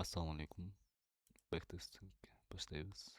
Assalamualaikum. Backtesting başlayız.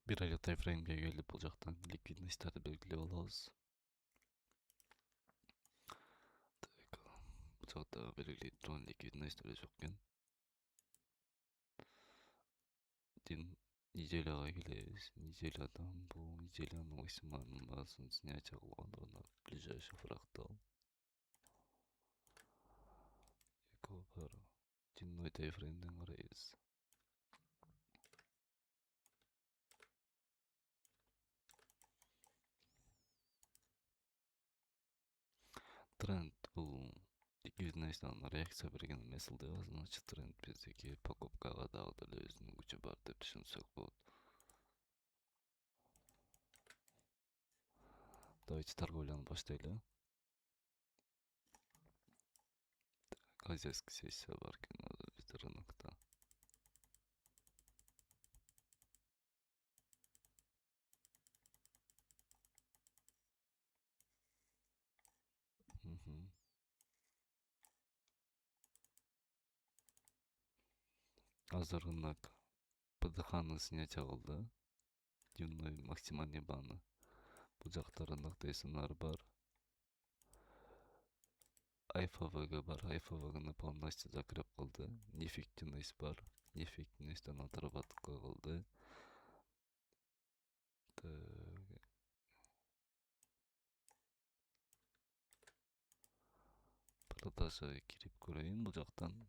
Bir aylık timeframe'e gelip olacaktan likvidность'leri belirlеп алабыз. Так, bu жакта белгилей турган likvidностьтер жок экен. Неделяга келебиз. Неделядан бул неделянын максималдын баасын снятие кылгандыгына ближайший фрактал. Эко бар. Дневной таймфреймден карайбыз. Тренд бул likvidностьтан реакция берген эмес, значит тренд биздики покупкага дагы деле өзүнүн күчү бар деп түшүнсөк болот. Давайте торговляны баштайлы. Азияский сессия бар экен бизде рынокто. Азыр рынок ПДХны снятие кылды. Дневной максимальный баны. Бул жакта рынокто СНР бар. АйФВГ бар. АйФВГны полностью закреп кылды. Неэффективность бар. Неэффективностьтан отработка кылды. Продажа кирип көрөйүн бул жактан.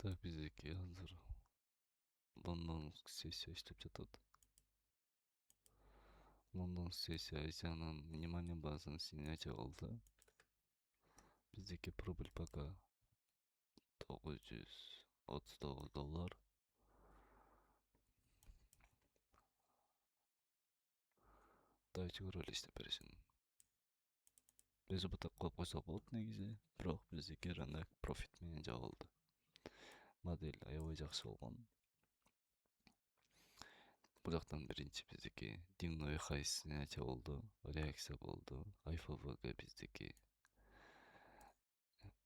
Так, биздики азыр Лондондук сессия иштеп жатат. Лондон сессия Азиянын минимальный базасын снятие кылды. Биздики прибыль пока $939. Давайте көрөлү иштеп беришин. Биз бутак коюп койсок болот негизи, бирок биздики рынок профит менен жабылды. Модель аябай жакшы болгон. Бул жактан биринчи биздики дневной хай снятие болду, реакция болду. АйФВГ биздики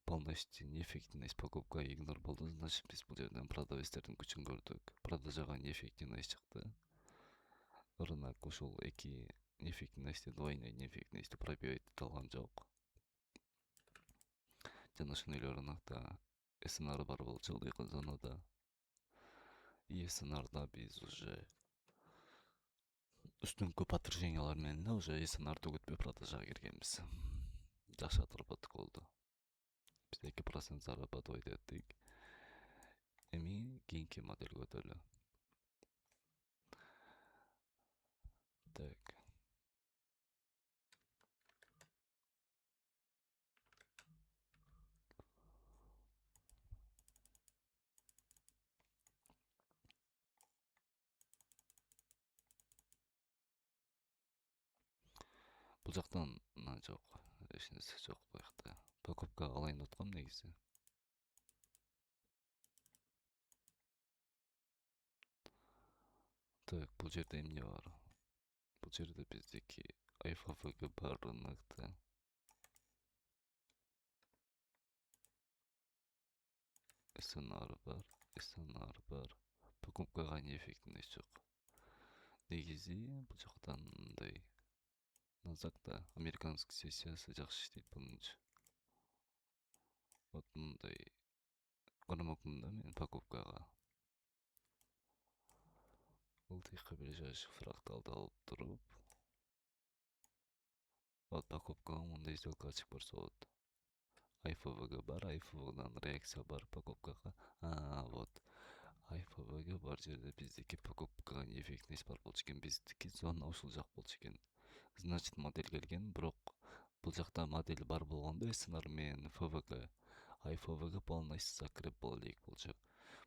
полностью неэффективность покупка игнор болду. Значит, биз бул жерден продавецтердин күчүн көрдүк. Продажага неэффективность чыкты. Рынок ушул эки неэффективности, двойной неэффективности пробивать ете алган жок. Жана ошондой эле рынокто СНР бар болчу ыкын зонада. И СНРда биз уже үстүңкү подтверждениялар менен уже СНРды күтпөй продажага киргенбиз. Жакшы отработка болду. Биз 2% зарабатывать эттик. Эми кийинки модель өтөлү. Так. Бул жактан жок. Эч нерсе жок буякта. Покупка алайын деп аткам негизи. Так, бул жерде эмне бар? Бул жерде биздики АйФВГ бар рынокто. SNR бар. Покупкага не эффективность жок. Негизи бул жактан мындай назак да американский сессиясы жакшы иштейт булнчу. Вот мындай карамакмын да мен покупкага. Ылдыйкы ближайший фракталды алып туруп, вот покупкага мындай сделка ачып көрсө болот. IFVG бар, IFVGдан реакция бар покупкага. Вот. IFVG бар жерде биздики покупкага неэффективность бар болчу экен. Биздики зона ушул жак болчу экен. Значит, модель келген, бирок бул жакта модель бар болгондо SNR менен FVG. IFVG полностью закреп боло элек болчу.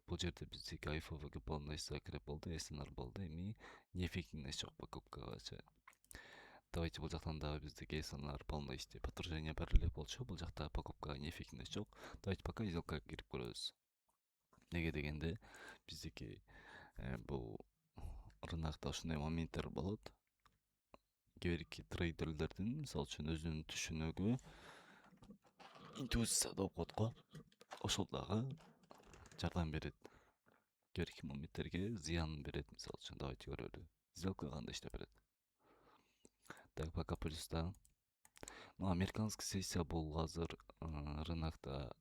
Бул жерде биздики IFVG полностью закреп болду, SNR болду. Эми неэффективность жок покупкагачы. Давайте бул жактан дагы биздики SNR полностью подтверждение берилек болчу. Бул жакта покупкага неэффективность жок. Давайте пока сделкага кирип көрөбүз. Неге дегенде биздики бул рынокто ушундай моменттер болот. Кээ бирки трейдерлердин мисалы үчүн өзүнүн түшүнүгү интуиция деп коет го. Ошол дагы жардам берет. Кээ бирки моменттерге зыян берет, мисалы үчүн. Давайте көрөлү. Сделка кандай иштеп берет. Так, пока плюста. Ну, американский сессия бул азыр рынокто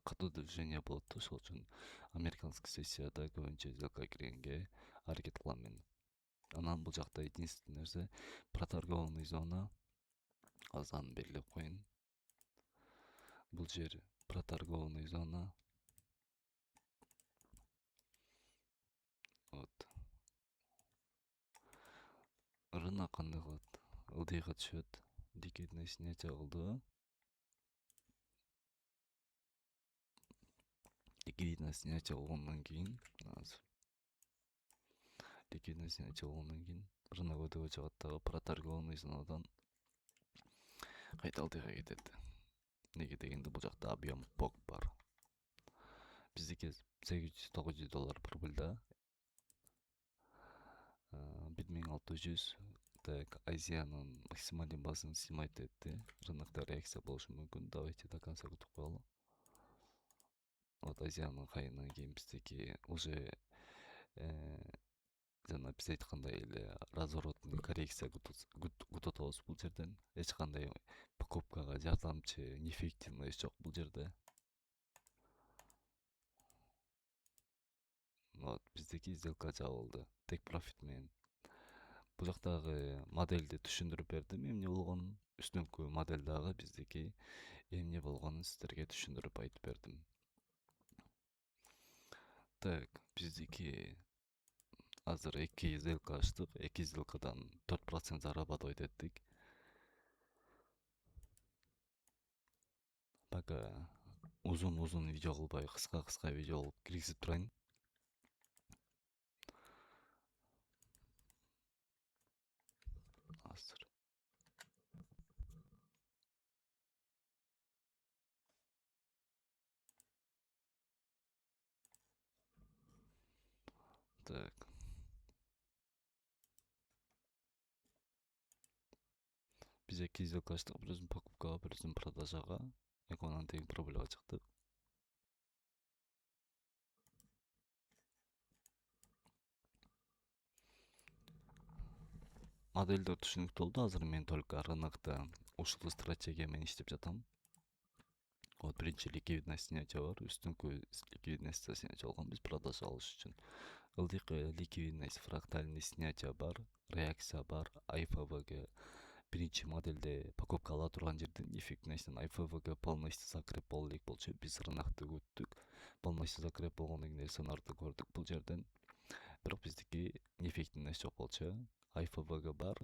катуу движение болот. Ошол үчүн американский сессияда көбүнчө сделка киргенге аракет кылам мен. Анан бул жакта единственный нерсе проторгованный зона. Азан белгилеп коеюн. Бул жер проторгованный зона. Вот. Рынок кандай кылат? Ылдыйга түшөт. Ликвидный снятие кылды. Ликвидный снятие болгондон кийин ликвидный снятие болгондон кийин рынок өтөгө чыгат дагы проторгованный зонадан кайта ылдыйга кетет. Неге дегенде бул жакта объем бок бар. Биздики $800-900 прибылда. 1600. Так, Азиянын максималдын базын снимать этти. Рынокто реакция болушу мүмкүн. Давайте до конца күтүп коелу. Вот Азиянын хайынан кийин биздики уже жана биз айткандай эле разворотный коррекция күтүп атабыз бул жерден. Эч кандай покупкага жардамчы неэффективность жок бул жерде. Вот биздики сделка жабылды. Тек профит менен. Бул жактагы модельди түшүндүрүп бердим. Эмне болгонун, үстүнкү модель дагы биздики эмне болгонун сиздерге түшүндүрүп айтып бердим. Так, биздики азыр 2 сделка ачтык. 2 сделкадан 4% зарабатывать эттик. Пока uzun видео кылбай, кыска видео кылып киргизип турайын. Азыр. Так. Биз 2 сделка ачтык, бирөөсүн покупкага, бирөөсүн продажага. Экөөнөн тең прибылга чыктык. Модельдер түшүнүктүү болду. Азыр мен только рынокто ушул стратегия менен иштеп жатам. Вот биринчи ликвидность снятие бар, үстүнкү ликвидность снятие болгон, биз продажа алыш үчүн. Ылдыйкы ликвидность, фрактальный снятие бар, реакция бар, IFVG. Биринчи модельде покупка ала турган жерден эффективностьтен IFVG полностью закреп боло элек болчу. Биз рынокты күттүк. Полностью закреп болгондон кийин SNR-ды көрдүк бул жерден. Бирок биздики неэффективность жок болчу. IFVG бар,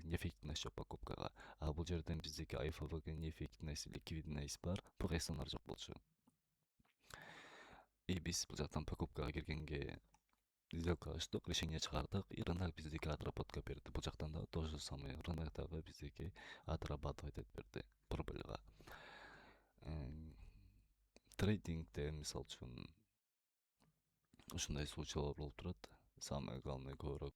неэффективность жок покупкага. А бул жерден биздики IFVG неэффективность, ликвидность бар, бирок SNR жок болчу. И биз бул жактан покупкага киргенге сделка ачтык, решение чыгардык, и рынок биздики отработка берди. Бул жактан да то же самое. Рынок дагы биздики отрабатывать этип берди прибылга. Трейдингде мисалы үчүн ушундай случайлар болуп турат. Самое главное көбүрөөк